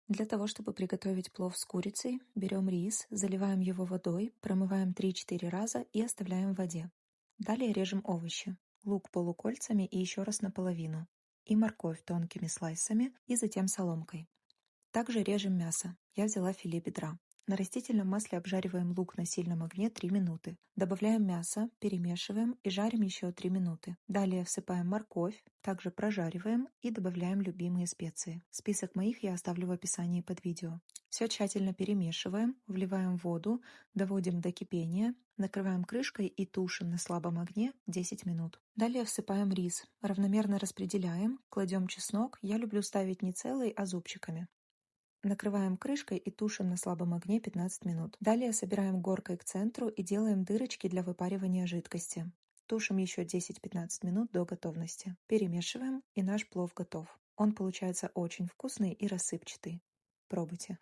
Для того, чтобы приготовить плов с курицей, берем рис, заливаем его водой, промываем 3-4 раза и оставляем в воде. Далее режем овощи. Лук полукольцами и еще раз наполовину. И морковь тонкими слайсами и затем соломкой. Также режем мясо. Я взяла филе бедра. На растительном масле обжариваем лук на сильном огне 3 минуты. Добавляем мясо, перемешиваем и жарим еще 3 минуты. Далее всыпаем морковь, также прожариваем и добавляем любимые специи. Список моих я оставлю в описании под видео. Все тщательно перемешиваем, вливаем воду, доводим до кипения, накрываем крышкой и тушим на слабом огне 10 минут. Далее всыпаем рис, равномерно распределяем, кладем чеснок, я люблю ставить не целый, а зубчиками. Накрываем крышкой и тушим на слабом огне 15 минут. Далее собираем горкой к центру и делаем дырочки для выпаривания жидкости. Тушим еще 10-15 минут до готовности. Перемешиваем, и наш плов готов. Он получается очень вкусный и рассыпчатый. Пробуйте.